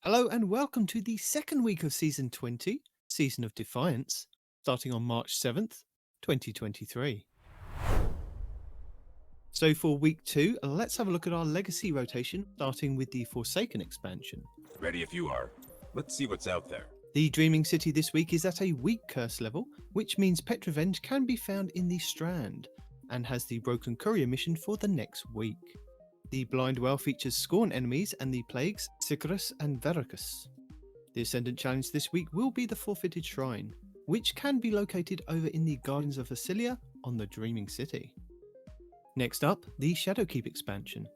Hello and welcome to the second week of Season 20, Season of Defiance, starting on March 7th, 2023. So for week 2, let's have a look at our Legacy rotation, starting with the Forsaken expansion. Ready if you are. Let's see what's out there. The Dreaming City this week is at a weak curse level, which means Pet Revenge can be found in the Strand, and has the Broken Courier mission for the next week. The Blind Well features Scorn enemies and the Plagues, Sicarus and Veracus. The Ascendant challenge this week will be the Forfeited Shrine, which can be located over in the Gardens of Vasilia on the Dreaming City. Next up, the Shadowkeep expansion.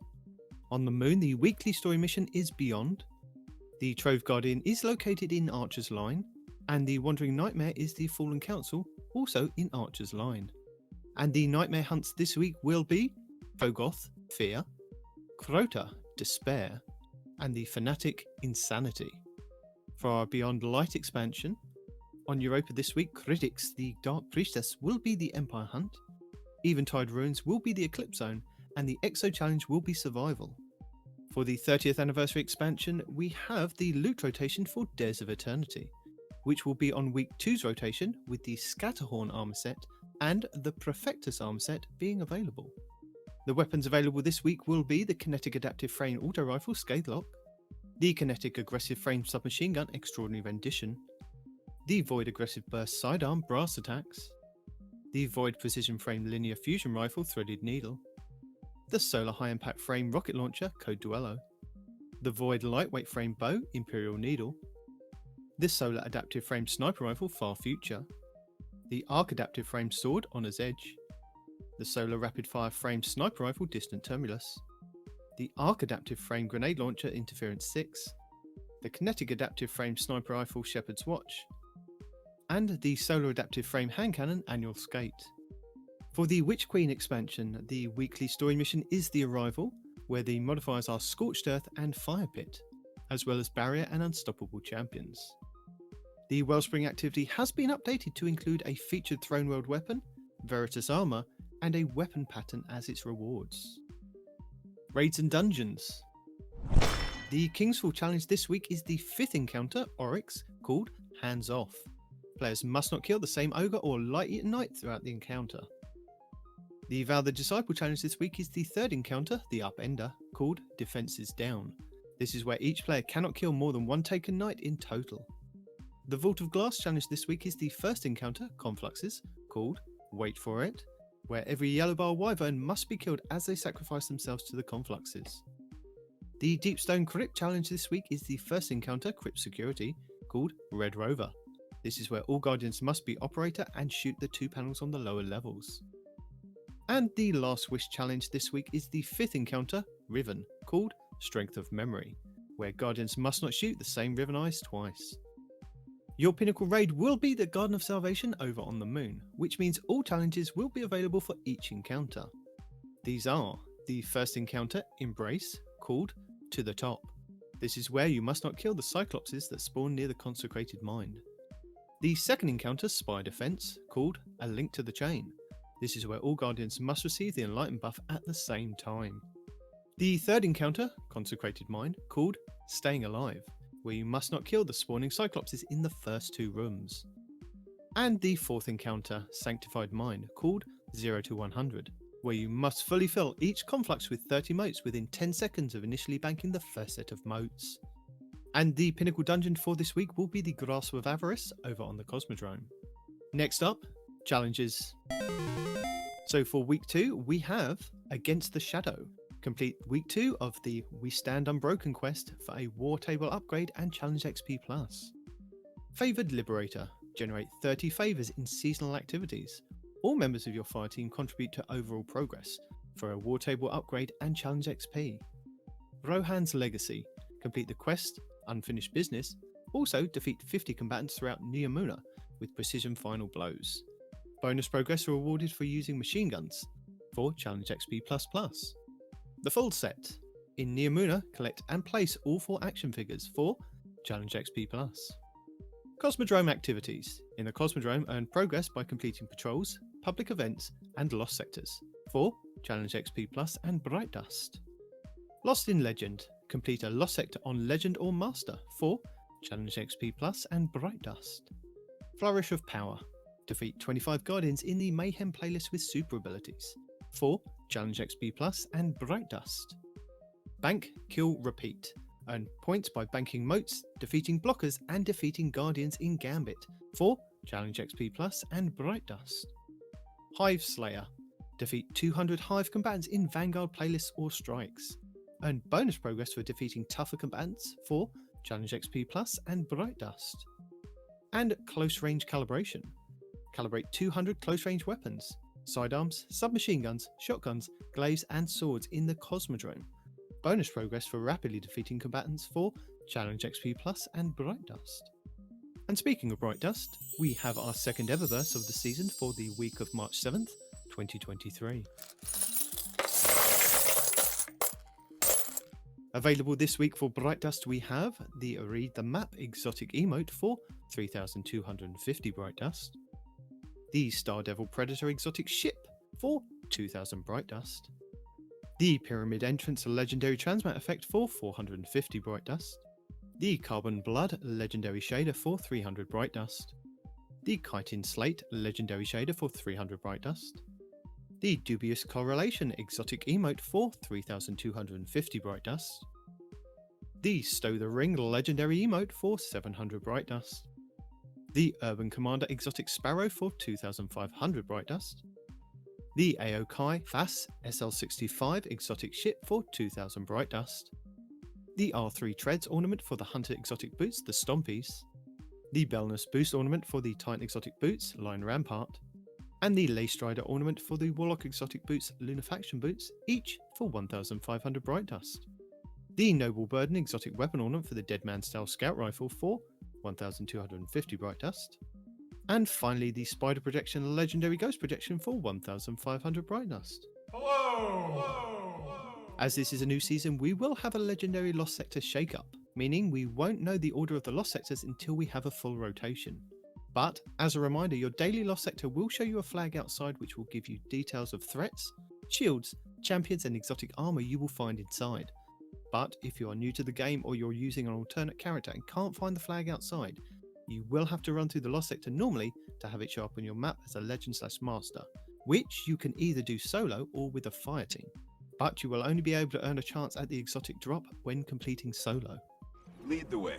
On the Moon, the weekly story mission is Beyond. The Trove Guardian is located in Archer's Line, and the Wandering Nightmare is the Fallen Council, also in Archer's Line. And the Nightmare hunts this week will be Trogoth, Fear, Crota, Despair, and the Fanatic, Insanity. For our Beyond Light expansion, on Europa this week, Critics, the Dark Priestess, will be the Empire Hunt, Eventide Ruins will be the Eclipse Zone, and the Exo Challenge will be Survival. For the 30th anniversary expansion, we have the loot rotation for Dares of Eternity, which will be on week 2's rotation with the Scatterhorn armor set and the Profectus armor set being available. The weapons available this week will be the Kinetic Adaptive Frame Auto Rifle Scathelock, the Kinetic Aggressive Frame Submachine Gun Extraordinary Rendition, the Void Aggressive Burst Sidearm Brass Attacks, the Void Precision Frame Linear Fusion Rifle Threaded Needle, the Solar High Impact Frame Rocket Launcher Code Duello, the Void Lightweight Frame Bow Imperial Needle, the Solar Adaptive Frame Sniper Rifle Far Future, the Arc Adaptive Frame Sword Honor's Edge, the Solar Rapid Fire Frame Sniper Rifle Distant Tumulus, the Arc Adaptive Frame Grenade Launcher Interference 6, the Kinetic Adaptive Frame Sniper Rifle Shepherd's Watch, and the Solar Adaptive Frame Hand Cannon Annual Skate. For the Witch Queen expansion, the weekly story mission is The Arrival, where the modifiers are Scorched Earth and Fire Pit, as well as Barrier and Unstoppable Champions. The Wellspring activity has been updated to include a featured Throne World weapon, Veritas Armor, and a weapon pattern as its rewards. Raids and Dungeons. The Kingsfall challenge this week is the 5th encounter, Oryx, called Hands Off. Players must not kill the same ogre or light-eaten knight throughout the encounter. The Vow the Disciple challenge this week is the 3rd encounter, the Upender, called Defenses Down. This is where each player cannot kill more than one taken knight in total. The Vault of Glass challenge this week is the 1st encounter, Confluxes, called Wait For It, where every Yellow Bar Wyvern must be killed as they sacrifice themselves to the Confluxes. The Deepstone Crypt challenge this week is the 1st encounter, Crypt Security, called Red Rover. This is where all Guardians must be Operator and shoot the 2 panels on the lower levels. And the Last Wish challenge this week is the 5th encounter, Riven, called Strength of Memory, where Guardians must not shoot the same Riven Eyes twice. Your Pinnacle raid will be the Garden of Salvation over on the Moon, which means all challenges will be available for each encounter. These are the 1st encounter, Embrace, called To the Top. This is where you must not kill the Cyclopses that spawn near the Consecrated Mine. The 2nd encounter, Spy Defense, called A Link to the Chain. This is where all Guardians must receive the Enlighten buff at the same time. The 3rd encounter, Consecrated Mine, called Staying Alive, where you must not kill the spawning Cyclopses in the first 2 rooms. And the 4th encounter, Sanctified Mine, called 0 to 100, where you must fully fill each conflux with 30 motes within 10 seconds of initially banking the first set of motes. And the Pinnacle dungeon for this week will be the Grasp of Avarice over on the Cosmodrome. Next up, challenges. So for week 2, we have Against the Shadow. Complete week 2 of the We Stand Unbroken quest for a War Table upgrade and Challenge XP+. Favoured Liberator. Generate 30 favours in seasonal activities. All members of your fire team contribute to overall progress for a War Table upgrade and Challenge XP. Rohan's Legacy. Complete the quest, Unfinished Business. Also defeat 50 combatants throughout Neomuna with precision final blows. Bonus progress are awarded for using machine guns for Challenge XP++. The full set. In Neomuna, collect and place all 4 action figures for Challenge XP+. Cosmodrome activities. In the Cosmodrome, earn progress by completing patrols, public events, and lost sectors for Challenge XP+ and Bright Dust. Lost in Legend. complete a Lost Sector on Legend or Master. 4. Challenge XP Plus and Bright Dust. Flourish of Power. Defeat 25 Guardians in the Mayhem playlist with super abilities. 4. Challenge XP Plus and Bright Dust. Bank, Kill, Repeat. Earn points by banking moats, defeating blockers and defeating Guardians in Gambit. 4. Challenge XP Plus and Bright Dust. Hive Slayer. Defeat 200 Hive combatants in Vanguard playlists or strikes. Earn bonus progress for defeating tougher combatants. 4. Challenge XP Plus and Bright Dust. And Close Range Calibration. Calibrate 200 close range weapons, sidearms, submachine guns, shotguns, glaives and swords in the Cosmodrome. Bonus progress for rapidly defeating combatants. 4. Challenge XP Plus and Bright Dust. And speaking of Bright Dust, we have our second Eververse of the season for the week of March 7th, 2023. Available this week for Bright Dust, we have the Read the Map exotic emote for 3,250 Bright Dust, the Star Devil Predator exotic ship for 2,000 Bright Dust, the Pyramid Entrance legendary transmat effect for 450 Bright Dust, the Carbon Blood legendary shader for 300 Bright Dust, the Chitin Slate legendary shader for 300 Bright Dust, the Dubious Correlation exotic emote for 3,250 Bright Dust, the Stow the Ring legendary emote for 700 Bright Dust, the Urban Commander exotic Sparrow for 2,500 Bright Dust, the Aokai Fass SL65 exotic ship for 2,000 Bright Dust, the R3 Treads ornament for the Hunter exotic boots, the Stompies, the Belness Boost ornament for the Titan exotic boots, Line Rampart, and the Lace Rider ornament for the Warlock exotic boots, Lunafaction boots, each for 1,500 Bright Dust. The Noble Burden exotic weapon ornament for the Deadman Style Scout Rifle for 1,250 Bright Dust. And finally, the Spider Projection legendary Ghost Projection for 1,500 Bright Dust. Hello! As this is a new season, we will have a legendary Lost Sector shake-up, meaning we won't know the order of the Lost Sectors until we have a full rotation. But, as a reminder, your daily Lost Sector will show you a flag outside which will give you details of threats, shields, champions and exotic armor you will find inside. But if you are new to the game or you're using an alternate character and can't find the flag outside, you will have to run through the Lost Sector normally to have it show up on your map as a Legend/Master, which you can either do solo or with a fire team. But you will only be able to earn a chance at the exotic drop when completing solo. Lead the way.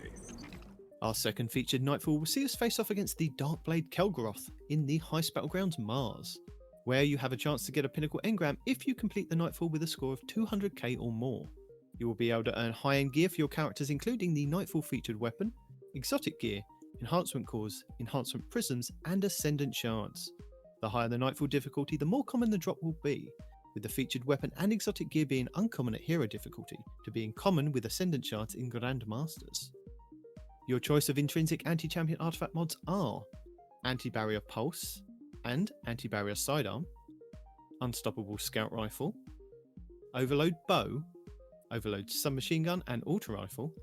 Our second featured Nightfall will see us face off against the Darkblade Kelgoroth in the Heist Battlegrounds Mars, where you have a chance to get a Pinnacle engram if you complete the Nightfall with a score of 200k or more. You will be able to earn high-end gear for your characters, including the Nightfall featured weapon, exotic gear, enhancement cores, enhancement prisms, and ascendant shards. The higher the Nightfall difficulty, the more common the drop will be, with the featured weapon and exotic gear being uncommon at hero difficulty to being common with ascendant shards in Grandmasters. Your choice of intrinsic anti-champion artifact mods are Anti-Barrier Pulse and Anti-Barrier Sidearm, Unstoppable Scout Rifle, Overload Bow, Overload Submachine Gun and Auto Rifle,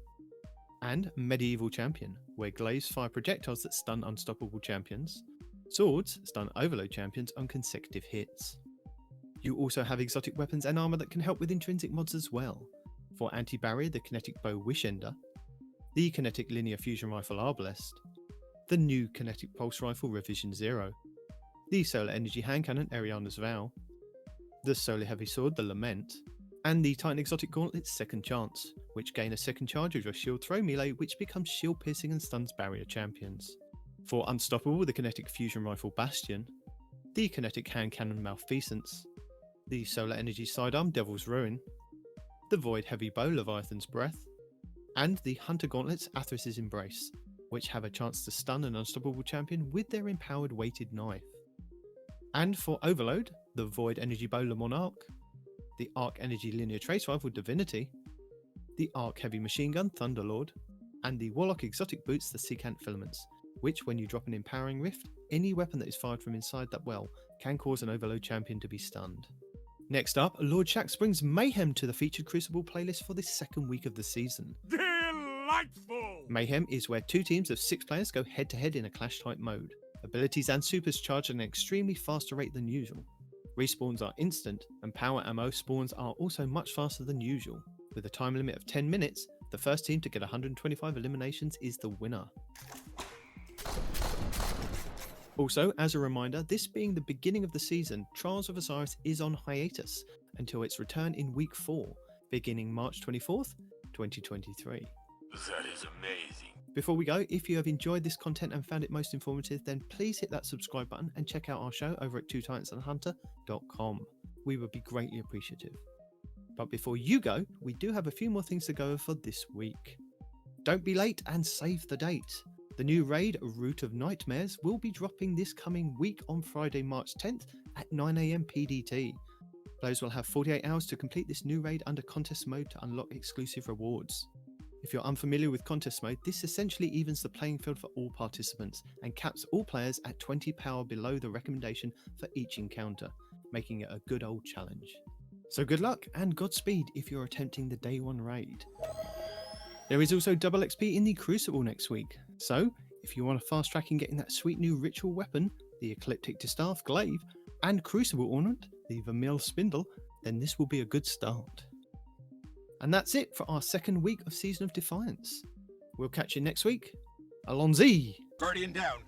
and Medieval Champion, where glaives fire projectiles that stun unstoppable champions, swords stun Overload champions on consecutive hits. You also have exotic weapons and armor that can help with intrinsic mods as well. For Anti-Barrier, the Kinetic Bow Wishender, the Kinetic Linear Fusion Rifle Arbalest, the new Kinetic Pulse Rifle Revision 0, the Solar Energy Hand Cannon Ariana's Vow, the Solar Heavy Sword the Lament, and the Titan Exotic Gauntlets Second Chance, which gain a second charge of your shield throw melee which becomes shield piercing and stuns barrier champions. For Unstoppable, the Kinetic Fusion Rifle Bastion, the Kinetic Hand Cannon Malfeasance, the Solar Energy Sidearm Devil's Ruin, the Void Heavy Bow Leviathan's Breath, and the Hunter Gauntlets Athras' Embrace, which have a chance to stun an unstoppable champion with their empowered weighted knife. And for Overload, the Void Energy Bow Le Monarch, the Arc Energy Linear Trace Rifle Divinity, the Arc Heavy Machine Gun Thunderlord, and the Warlock Exotic Boots the Secant Filaments, which when you drop an Empowering Rift, any weapon that is fired from inside that well can cause an Overload champion to be stunned. Next up, Lord Shaxx brings Mayhem to the featured Crucible playlist for this second week of the season. Delightful! Mayhem is where two teams of 6 players go head to head in a clash-type mode. Abilities and supers charge at an extremely faster rate than usual. Respawns are instant, and power ammo spawns are also much faster than usual. With a time limit of 10 minutes, the first team to get 125 eliminations is the winner. Also, as a reminder, this being the beginning of the season, Trials of Osiris is on hiatus until its return in week 4, beginning March 24th, 2023. That is amazing. Before we go, if you have enjoyed this content and found it most informative, then please hit that subscribe button and check out our show over at twotitansandahunter.com. We would be greatly appreciative. But before you go, we do have a few more things to go over for this week. Don't be late and save the date. The new raid, Root of Nightmares, will be dropping this coming week on Friday, March 10th at 9 AM PDT. Players will have 48 hours to complete this new raid under contest mode to unlock exclusive rewards. If you're unfamiliar with contest mode, this essentially evens the playing field for all participants and caps all players at 20 power below the recommendation for each encounter, making it a good old challenge. So good luck and Godspeed if you're attempting the day 1 raid. There is also double XP in the Crucible next week, so if you want to fast track in getting that sweet new ritual weapon, the Ecliptic Distaff Glaive, and Crucible ornament, the Vermeil Spindle, then this will be a good start. And that's it for our second week of Season of Defiance. We'll catch you next week. Allons-y! Guardian down.